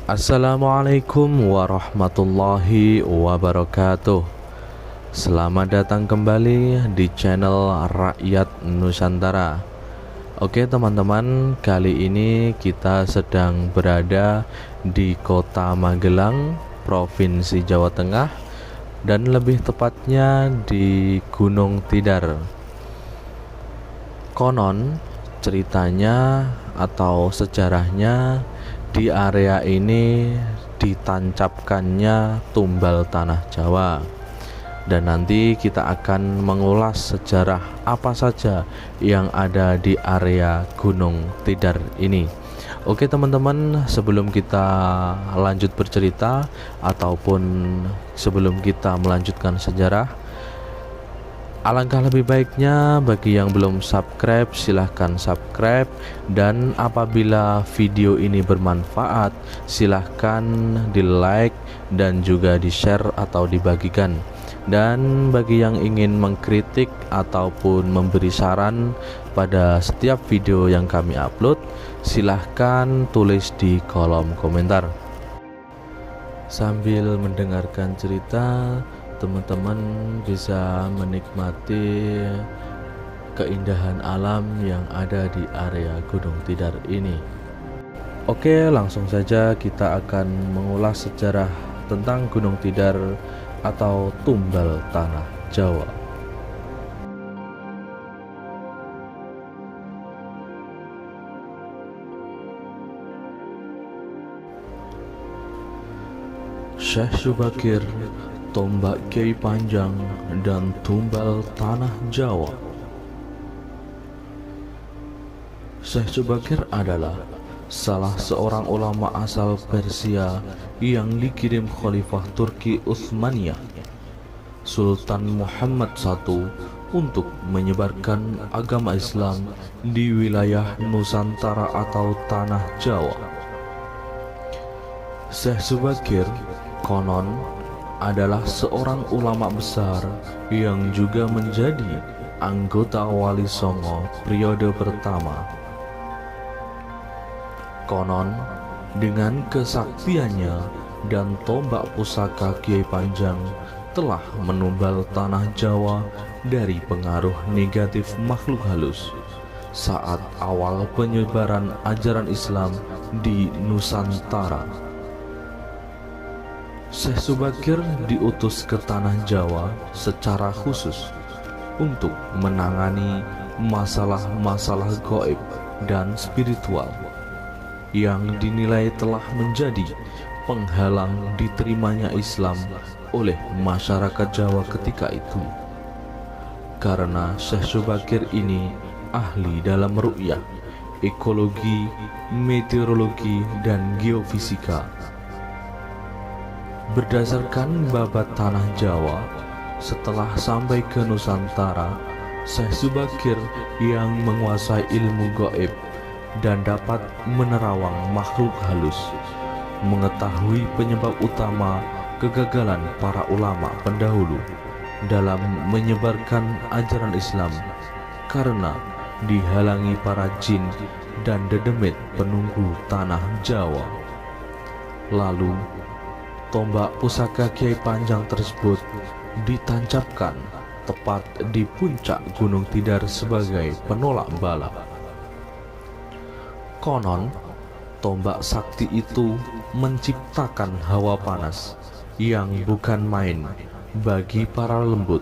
Assalamualaikum warahmatullahi wabarakatuh. Selamat datang kembali di channel Rakyat Nusantara. Oke teman-teman, kali ini kita sedang berada di Kota Magelang, Provinsi Jawa Tengah, dan lebih tepatnya di Gunung Tidar. Konon ceritanya atau sejarahnya, di area ini ditancapkannya tumbal tanah Jawa. Dan nanti kita akan mengulas sejarah apa saja yang ada di area Gunung Tidar ini. Oke teman-teman, sebelum kita lanjut bercerita ataupun sebelum kita melanjutkan sejarah, alangkah lebih baiknya bagi yang belum subscribe, silahkan subscribe. Dan apabila video ini bermanfaat, silahkan di like dan juga di share atau dibagikan. Dan bagi yang ingin mengkritik ataupun memberi saran pada setiap video yang kami upload, silahkan tulis di kolom komentar. Sambil mendengarkan cerita, teman-teman bisa menikmati keindahan alam yang ada di area Gunung Tidar ini. Oke, langsung saja kita akan mengulas sejarah tentang Gunung Tidar atau tumbal tanah Jawa. Syekh Subakir, tombak Kiai Panjang, dan tumbal tanah Jawa. Syekh Subakir adalah salah seorang ulama asal Persia yang dikirim Khalifah Turki Utsmaniyah Sultan Muhammad I untuk menyebarkan agama Islam di wilayah Nusantara atau tanah Jawa. Syekh Subakir konon adalah seorang ulama besar yang juga menjadi anggota Wali Songo periode pertama. Konon dengan kesaktiannya dan tombak pusaka Kiai Panjang telah menumbal tanah Jawa dari pengaruh negatif makhluk halus saat awal penyebaran ajaran Islam di Nusantara. Syekh Subakir diutus ke tanah Jawa secara khusus untuk menangani masalah-masalah gaib dan spiritual yang dinilai telah menjadi penghalang diterimanya Islam oleh masyarakat Jawa ketika itu. Karena Syekh Subakir ini ahli dalam ru'yah, ekologi, meteorologi, dan geofisika. Berdasarkan babat tanah Jawa, setelah sampai ke Nusantara, Syekh Subakir yang menguasai ilmu gaib dan dapat menerawang makhluk halus, mengetahui penyebab utama kegagalan para ulama pendahulu dalam menyebarkan ajaran Islam karena dihalangi para jin dan dedemit penunggu tanah Jawa. Lalu tombak pusaka Kiai Panjang tersebut ditancapkan tepat di puncak Gunung Tidar sebagai penolak bala. Konon, tombak sakti itu menciptakan hawa panas yang bukan main bagi para lembut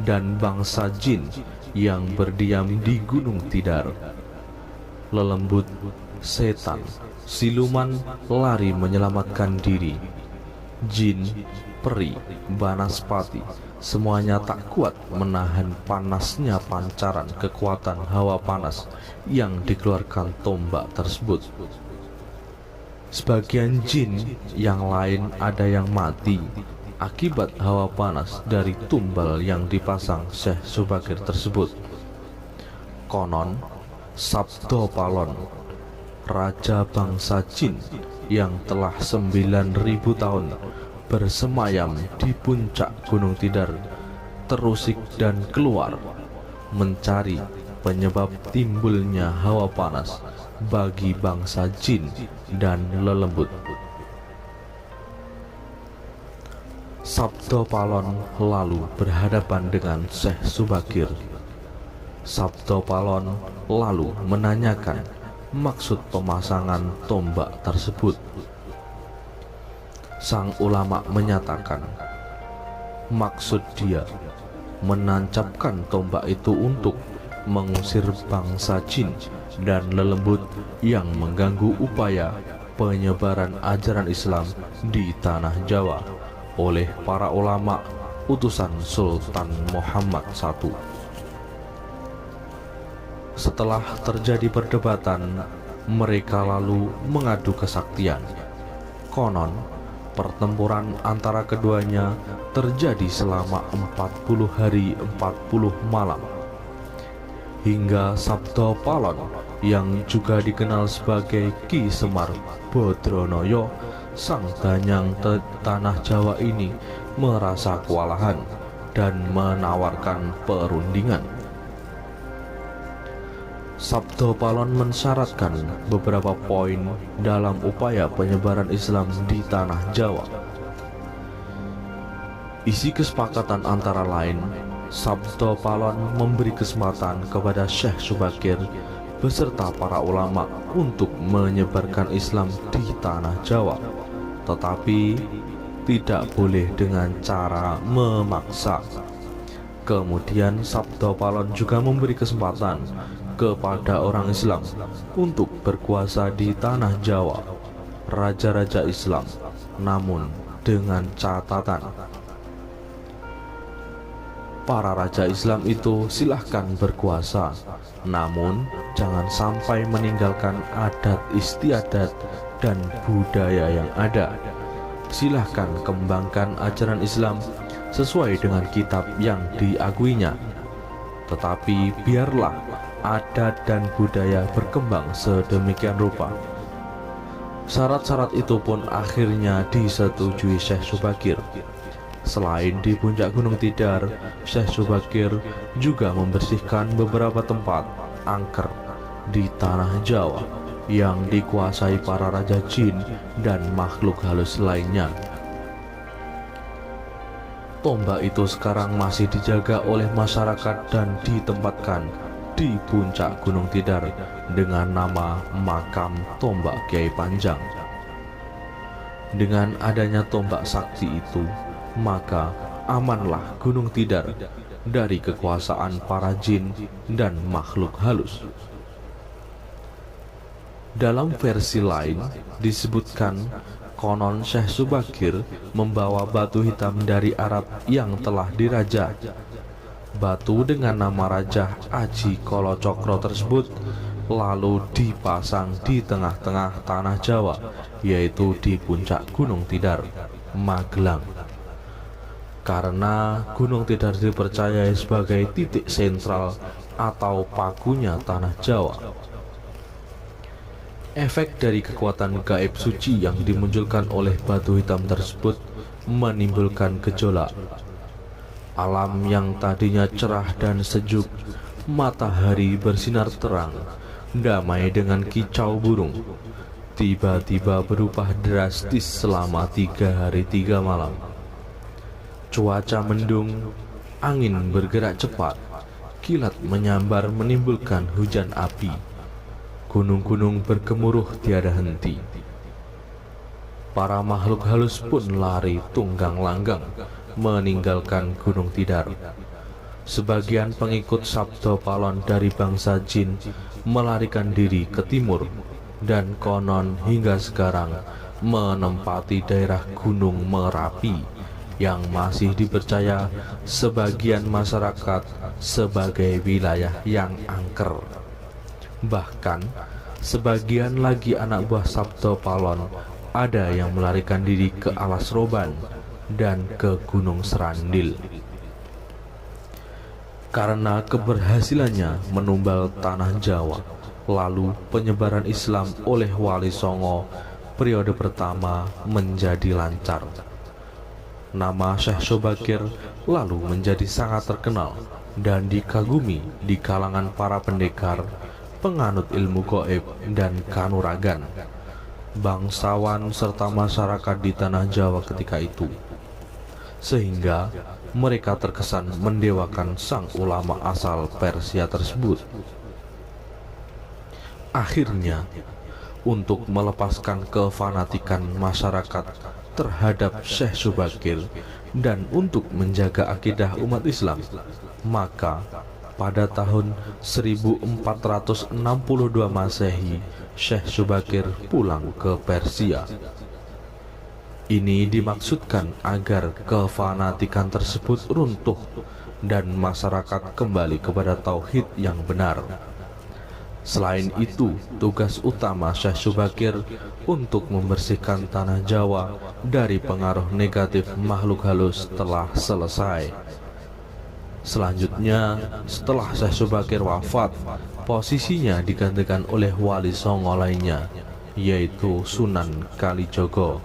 dan bangsa jin yang berdiam di Gunung Tidar. Lelembut, setan, siluman lari menyelamatkan diri. Jin, peri, banaspati, semuanya tak kuat menahan panasnya pancaran kekuatan hawa panas yang dikeluarkan tombak tersebut. Sebagian jin yang lain ada yang mati akibat hawa panas dari tumbal yang dipasang Syekh Subakir tersebut. Konon, Sabdo Palon, raja bangsa jin yang telah 9.000 tahun bersemayam di puncak Gunung Tidar, terusik dan keluar mencari penyebab timbulnya hawa panas bagi bangsa jin dan lelembut. Sabdo Palon lalu berhadapan dengan Syekh Subakir. Sabdo Palon lalu menanyakan maksud pemasangan tombak tersebut. Sang ulama menyatakan, maksud dia menancapkan tombak itu untuk mengusir bangsa jin dan lelembut yang mengganggu upaya penyebaran ajaran Islam di tanah Jawa oleh para ulama utusan Sultan Muhammad I. Setelah terjadi perdebatan, mereka lalu mengadu kesaktian. Konon, pertempuran antara keduanya terjadi selama 40 hari 40 malam. Hingga Sabdo Palon yang juga dikenal sebagai Ki Semar Bodronoyo, sang danyang tanah Jawa ini merasa kewalahan dan menawarkan perundingan. Sabdo Palon mensyaratkan beberapa poin dalam upaya penyebaran Islam di tanah Jawa. Isi kesepakatan antara lain, Sabdo Palon memberi kesempatan kepada Syekh Subakir beserta para ulama untuk menyebarkan Islam di tanah Jawa, tetapi tidak boleh dengan cara memaksa. Kemudian Sabdo Palon juga memberi kesempatan kepada orang Islam untuk berkuasa di tanah Jawa, raja-raja Islam, namun dengan catatan para raja Islam itu silahkan berkuasa, namun jangan sampai meninggalkan adat istiadat dan budaya yang ada. Silahkan kembangkan ajaran Islam sesuai dengan kitab yang diakuinya, tetapi biarlah adat dan budaya berkembang sedemikian rupa. Syarat-syarat itu pun akhirnya disetujui Syekh Subakir. Selain di puncak Gunung Tidar, Syekh Subakir juga membersihkan beberapa tempat angker di tanah Jawa yang dikuasai para raja jin dan makhluk halus lainnya. Tombak itu sekarang masih dijaga oleh masyarakat dan ditempatkan di puncak Gunung Tidar dengan nama Makam Tombak Kiai Panjang. Dengan adanya tombak sakti itu, maka amanlah Gunung Tidar dari kekuasaan para jin dan makhluk halus. Dalam versi lain disebutkan, konon Syekh Subakir membawa batu hitam dari Arab yang telah dirajah. Batu dengan nama Raja Aji Kolocokro tersebut lalu dipasang di tengah-tengah tanah Jawa, yaitu di puncak Gunung Tidar, Magelang. Karena Gunung Tidar dipercayai sebagai titik sentral atau pakunya tanah Jawa. Efek dari kekuatan gaib suci yang dimunculkan oleh batu hitam tersebut menimbulkan gejolak. Alam yang tadinya cerah dan sejuk, matahari bersinar terang, damai dengan kicau burung, tiba-tiba berubah drastis selama 3 hari 3 malam. Cuaca mendung, angin bergerak cepat, kilat menyambar menimbulkan hujan api. Gunung-gunung bergemuruh tiada henti. Para makhluk halus pun lari tunggang langgang meninggalkan Gunung Tidar. Sebagian pengikut Sabdo Palon dari bangsa jin melarikan diri ke timur dan konon hingga sekarang menempati daerah Gunung Merapi yang masih dipercaya sebagian masyarakat sebagai wilayah yang angker. Bahkan sebagian lagi anak buah Sabdo Palon ada yang melarikan diri ke Alas Roban dan ke Gunung Serandil. Karena keberhasilannya menumbal tanah Jawa, lalu penyebaran Islam oleh Wali Songo periode pertama menjadi lancar. Nama Syekh Subakir lalu menjadi sangat terkenal dan dikagumi di kalangan para pendekar, penganut ilmu gaib dan kanuragan, bangsawan serta masyarakat di tanah Jawa ketika itu. sehingga mereka terkesan mendewakan sang ulama asal Persia tersebut. Akhirnya, untuk melepaskan kefanatikan masyarakat terhadap Syekh Subakir dan untuk menjaga akidah umat Islam, maka pada tahun 1462 Masehi, Syekh Subakir pulang ke Persia. Ini dimaksudkan agar kefanatikan tersebut runtuh dan masyarakat kembali kepada tauhid yang benar. Selain itu, tugas utama Syekh Subakir untuk membersihkan tanah Jawa dari pengaruh negatif makhluk halus telah selesai. Selanjutnya, setelah Syekh Subakir wafat, posisinya digantikan oleh wali songo lainnya, yaitu Sunan Kalijogo.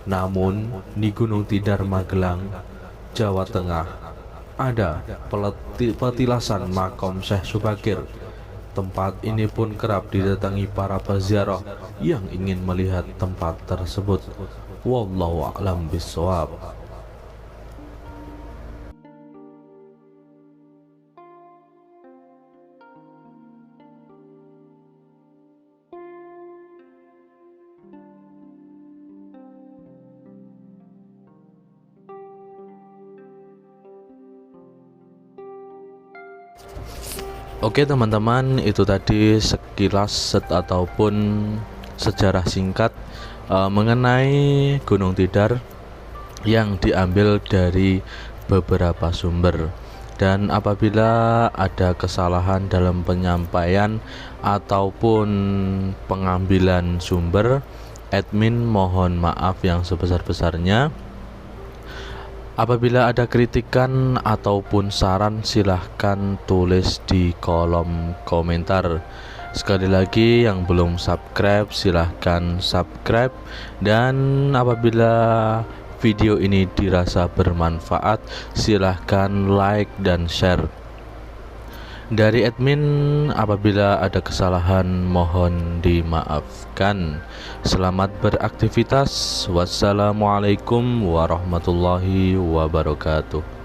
Namun, di Gunung Tidar Magelang, Jawa Tengah, ada petilasan makom Syekh Subakir. Tempat ini pun kerap didatangi para peziarah yang ingin melihat tempat tersebut. Wallahu a'lam bishawab. Oke teman-teman, itu tadi sekilas ataupun sejarah singkat mengenai Gunung Tidar yang diambil dari beberapa sumber. Dan apabila ada kesalahan dalam penyampaian ataupun pengambilan sumber, admin mohon maaf yang sebesar-besarnya. Apabila ada kritikan ataupun saran, silahkan tulis di kolom komentar. Sekali lagi, yang belum subscribe silahkan subscribe. Dan apabila video ini dirasa bermanfaat, silahkan like dan share. Dari admin, apabila ada kesalahan mohon dimaafkan. Selamat beraktivitas. Wassalamualaikum warahmatullahi wabarakatuh.